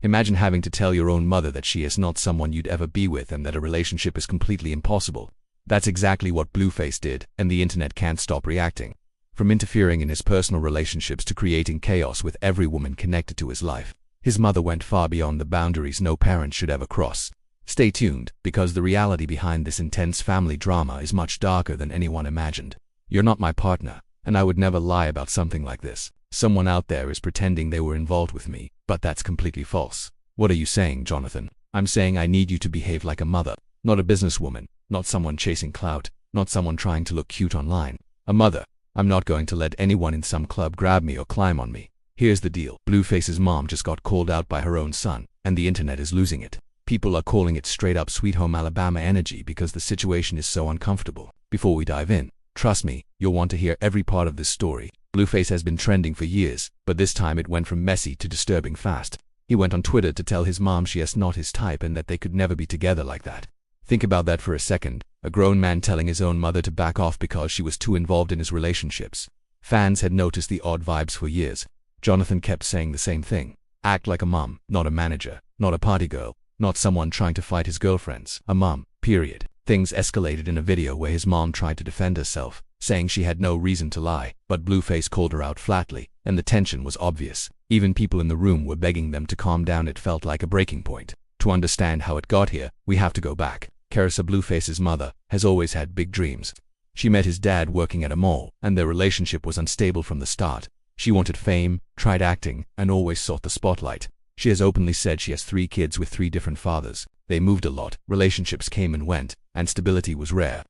Imagine having to tell your own mother that she is not someone you'd ever be with and that a relationship is completely impossible. That's exactly what Blueface did, and the internet can't stop reacting. From interfering in his personal relationships to creating chaos with every woman connected to his life, his mother went far beyond the boundaries no parent should ever cross. Stay tuned, because the reality behind this intense family drama is much darker than anyone imagined. You're not my partner, and I would never lie about something like this. Someone out there is pretending they were involved with me, but that's completely false. What are you saying, Jonathan? I'm saying I need you to behave like a mother, not a businesswoman, not someone chasing clout, not someone trying to look cute online. A mother. I'm not going to let anyone in some club grab me or climb on me. Here's the deal. Blueface's mom just got called out by her own son, and the internet is losing it. People are calling it straight up Sweet Home Alabama energy because the situation is so uncomfortable. Before we dive in, trust me, you'll want to hear every part of this story. Blueface has been trending for years, but this time it went from messy to disturbing fast. He went on Twitter to tell his mom she is not his type and that they could never be together like that. Think about that for a second. A grown man telling his own mother to back off because she was too involved in his relationships. Fans had noticed the odd vibes for years. Jonathan kept saying the same thing. Act like a mom, not a manager, not a party girl, not someone trying to fight his girlfriends. A mom, period. Things escalated in a video where his mom tried to defend herself, saying she had no reason to lie, but Blueface called her out flatly, and the tension was obvious. Even people in the room were begging them to calm down. It felt like a breaking point. To understand how it got here, we have to go back. Carissa, Blueface's mother, has always had big dreams. She met his dad working at a mall, and their relationship was unstable from the start. She wanted fame, tried acting, and always sought the spotlight. She has openly said she has 3 kids with 3 different fathers. They moved a lot, relationships came and went, and stability was rare.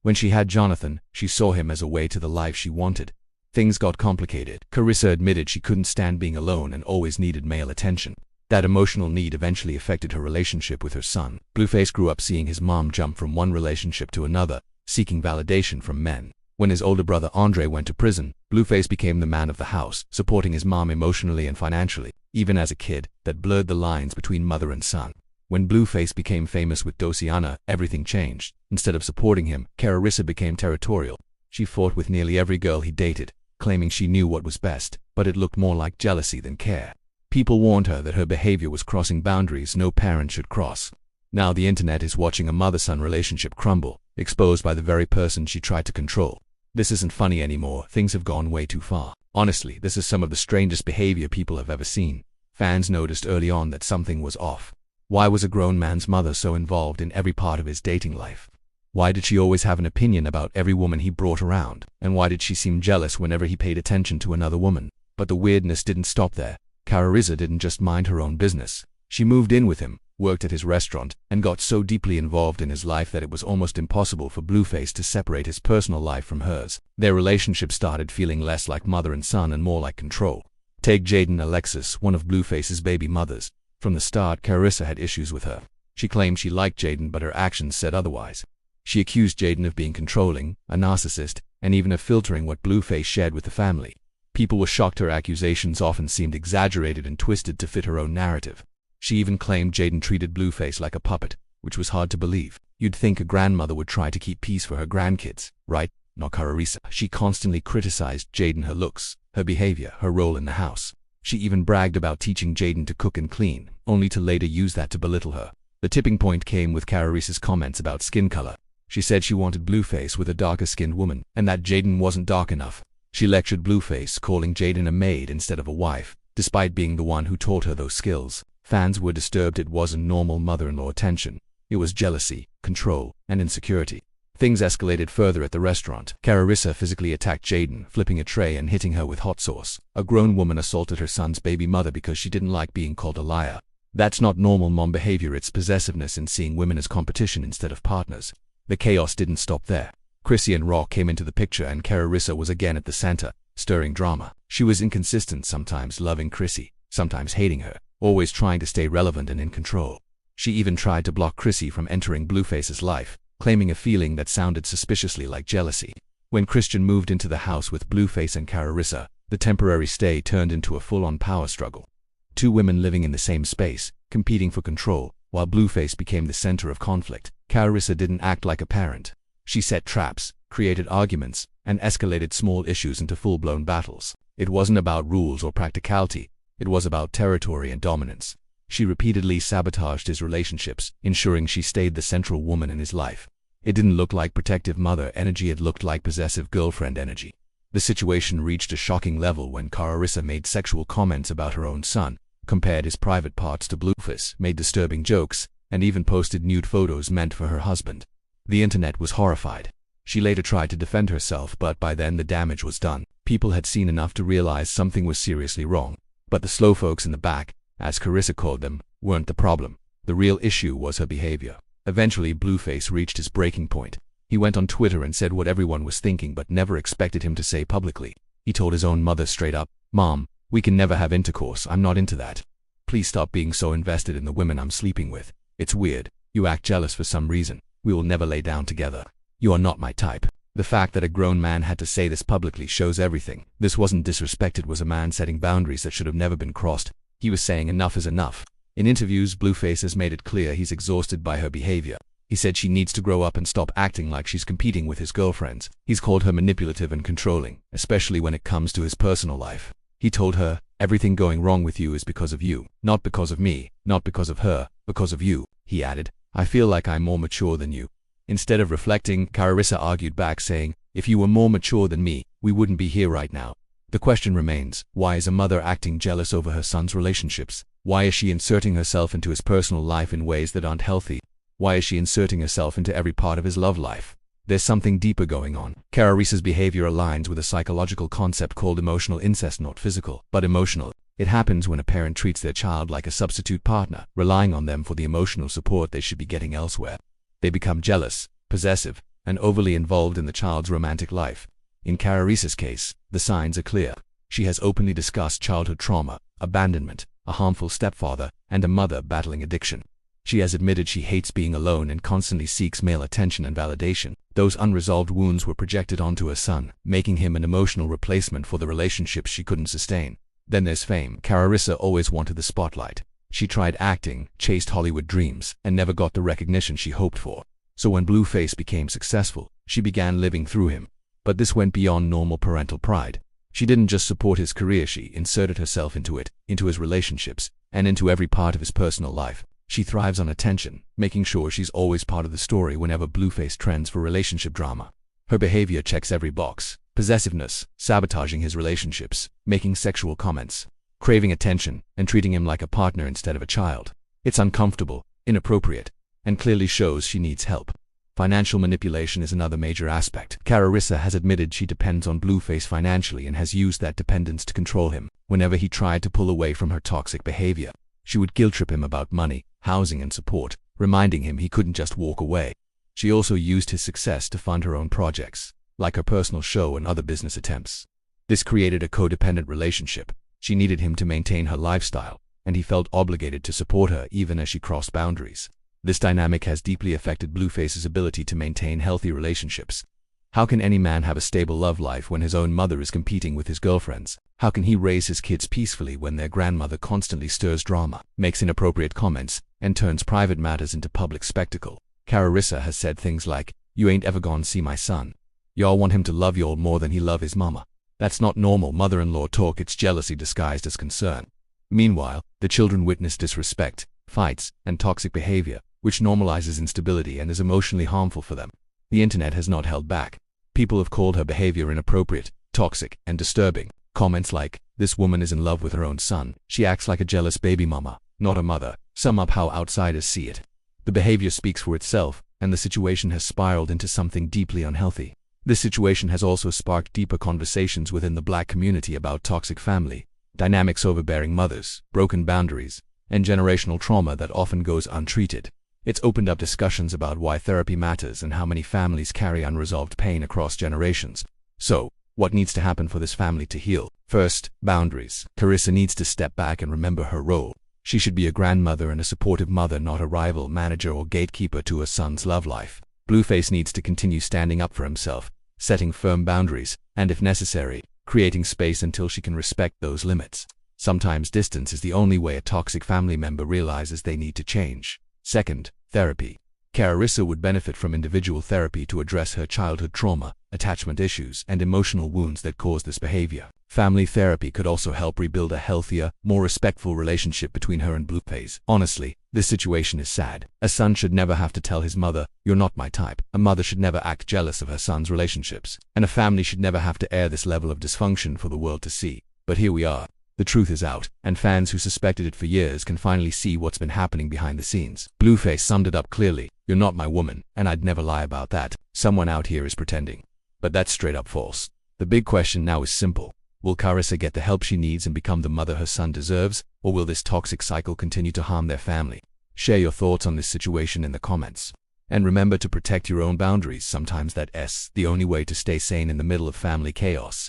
When she had Jonathan, she saw him as a way to the life she wanted. Things got complicated. Carissa admitted she couldn't stand being alone and always needed male attention. That emotional need eventually affected her relationship with her son. Blueface grew up seeing his mom jump from one relationship to another, seeking validation from men. When his older brother Andre went to prison, Blueface became the man of the house, supporting his mom emotionally and financially. Even as a kid, that blurred the lines between mother and son. When Blueface became famous with Dosiana, everything changed. Instead of supporting him, Carissa became territorial. She fought with nearly every girl he dated, claiming she knew what was best, but it looked more like jealousy than care. People warned her that her behavior was crossing boundaries no parent should cross. Now the internet is watching a mother-son relationship crumble, exposed by the very person she tried to control. This isn't funny anymore. Things have gone way too far. Honestly, this is some of the strangest behavior people have ever seen. Fans noticed early on that something was off. Why was a grown man's mother so involved in every part of his dating life? Why did she always have an opinion about every woman he brought around? And why did she seem jealous whenever he paid attention to another woman? But the weirdness didn't stop there. Carissa didn't just mind her own business. She moved in with him, worked at his restaurant, and got so deeply involved in his life that it was almost impossible for Blueface to separate his personal life from hers. Their relationship started feeling less like mother and son and more like control. Take Jaden Alexis, one of Blueface's baby mothers. From the start, Carissa had issues with her. She claimed she liked Jaden, but her actions said otherwise. She accused Jaden of being controlling, a narcissist, and even of filtering what Blueface shared with the family. People were shocked. Her accusations often seemed exaggerated and twisted to fit her own narrative. She even claimed Jaden treated Blueface like a puppet, which was hard to believe. You'd think a grandmother would try to keep peace for her grandkids, right? Not Carissa. She constantly criticized Jaden, her looks, her behavior, her role in the house. She even bragged about teaching Jaden to cook and clean, only to later use that to belittle her. The tipping point came with Carissa's comments about skin color. She said she wanted Blueface with a darker-skinned woman, and that Jaden wasn't dark enough. She lectured Blueface, calling Jaden a maid instead of a wife, despite being the one who taught her those skills. Fans were disturbed. It wasn't normal mother-in-law attention. It was jealousy, control, and insecurity. Things escalated further at the restaurant. Carissa physically attacked Jaden, flipping a tray and hitting her with hot sauce. A grown woman assaulted her son's baby mother because she didn't like being called a liar. That's not normal mom behavior. It's possessiveness and seeing women as competition instead of partners. The chaos didn't stop there. Chrissy and Rock came into the picture, and Carissa was again at the center, stirring drama. She was inconsistent, sometimes loving Chrissy, sometimes hating her, always trying to stay relevant and in control. She even tried to block Chrissy from entering Blueface's life, claiming a feeling that sounded suspiciously like jealousy. When Christian moved into the house with Blueface and Carissa, the temporary stay turned into a full-on power struggle. 2 women living in the same space, competing for control, while Blueface became the center of conflict. Carissa didn't act like a parent. She set traps, created arguments, and escalated small issues into full-blown battles. It wasn't about rules or practicality. It was about territory and dominance. She repeatedly sabotaged his relationships, ensuring she stayed the central woman in his life. It didn't look like protective mother energy, it looked like possessive girlfriend energy. The situation reached a shocking level when Carissa made sexual comments about her own son, compared his private parts to Blueface, made disturbing jokes, and even posted nude photos meant for her husband. The internet was horrified. She later tried to defend herself, but by then the damage was done. People had seen enough to realize something was seriously wrong. But the slow folks in the back, as Carissa called them, weren't the problem. The real issue was her behavior. Eventually, Blueface reached his breaking point. He went on Twitter and said what everyone was thinking but never expected him to say publicly. He told his own mother straight up, "Mom, we can never have intercourse, I'm not into that. Please stop being so invested in the women I'm sleeping with. It's weird. You act jealous for some reason. We will never lay down together. You are not my type." The fact that a grown man had to say this publicly shows everything. This wasn't disrespect, it was a man setting boundaries that should have never been crossed. He was saying enough is enough. In interviews, Blueface has made it clear he's exhausted by her behavior. He said she needs to grow up and stop acting like she's competing with his girlfriends. He's called her manipulative and controlling, especially when it comes to his personal life. He told her, "Everything going wrong with you is because of you, not because of me, not because of her, because of you." He added, "I feel like I'm more mature than you." Instead of reflecting, Carissa argued back saying, "If you were more mature than me, we wouldn't be here right now." The question remains, why is a mother acting jealous over her son's relationships? Why is she inserting herself into his personal life in ways that aren't healthy? Why is she inserting herself into every part of his love life? There's something deeper going on. Carissa's behavior aligns with a psychological concept called emotional incest, not physical, but emotional. It happens when a parent treats their child like a substitute partner, relying on them for the emotional support they should be getting elsewhere. They become jealous, possessive, and overly involved in the child's romantic life. In Carissa's case, the signs are clear. She has openly discussed childhood trauma, abandonment, a harmful stepfather, and a mother battling addiction. She has admitted she hates being alone and constantly seeks male attention and validation. Those unresolved wounds were projected onto her son, making him an emotional replacement for the relationships she couldn't sustain. Then there's fame. Carissa always wanted the spotlight. She tried acting, chased Hollywood dreams, and never got the recognition she hoped for. So when Blueface became successful, she began living through him. But this went beyond normal parental pride. She didn't just support his career, she inserted herself into it, into his relationships, and into every part of his personal life. She thrives on attention, making sure she's always part of the story whenever Blueface trends for relationship drama. Her behavior checks every box: possessiveness, sabotaging his relationships, making sexual comments, craving attention, and treating him like a partner instead of a child. It's uncomfortable, inappropriate, and clearly shows she needs help. Financial manipulation is another major aspect. Carissa has admitted she depends on Blueface financially and has used that dependence to control him. Whenever he tried to pull away from her toxic behavior, she would guilt-trip him about money, housing, and support, reminding him he couldn't just walk away. She also used his success to fund her own projects, like her personal show and other business attempts. This created a codependent relationship. She needed him to maintain her lifestyle, and he felt obligated to support her even as she crossed boundaries. This dynamic has deeply affected Blueface's ability to maintain healthy relationships. How can any man have a stable love life when his own mother is competing with his girlfriends? How can he raise his kids peacefully when their grandmother constantly stirs drama, makes inappropriate comments, and turns private matters into public spectacle? Carissa has said things like, "You ain't ever gonna see my son. Y'all want him to love y'all more than he love his mama." That's not normal mother-in-law talk, it's jealousy disguised as concern. Meanwhile, the children witness disrespect, fights, and toxic behavior, which normalizes instability and is emotionally harmful for them. The internet has not held back. People have called her behavior inappropriate, toxic, and disturbing. Comments like, "This woman is in love with her own son. She acts like a jealous baby mama, not a mother," sum up how outsiders see it. The behavior speaks for itself, and the situation has spiraled into something deeply unhealthy. This situation has also sparked deeper conversations within the Black community about toxic family dynamics, overbearing mothers, broken boundaries, and generational trauma that often goes untreated. It's opened up discussions about why therapy matters and how many families carry unresolved pain across generations. So, what needs to happen for this family to heal? First, boundaries. Carissa needs to step back and remember her role. She should be a grandmother and a supportive mother, not a rival, manager, or gatekeeper to her son's love life. Blueface needs to continue standing up for himself, setting firm boundaries, and if necessary, creating space until she can respect those limits. Sometimes distance is the only way a toxic family member realizes they need to change. Second, therapy. Carissa would benefit from individual therapy to address her childhood trauma, attachment issues, and emotional wounds that cause this behavior. Family therapy could also help rebuild a healthier, more respectful relationship between her and Blueface. Honestly, this situation is sad. A son should never have to tell his mother, "You're not my type." A mother should never act jealous of her son's relationships. And a family should never have to air this level of dysfunction for the world to see. But here we are. The truth is out, and fans who suspected it for years can finally see what's been happening behind the scenes. Blueface summed it up clearly: "You're not my woman, and I'd never lie about that. Someone out here is pretending." But that's straight up false. The big question now is simple. Will Carissa get the help she needs and become the mother her son deserves, or will this toxic cycle continue to harm their family? Share your thoughts on this situation in the comments. And remember to protect your own boundaries. Sometimes that's the only way to stay sane in the middle of family chaos.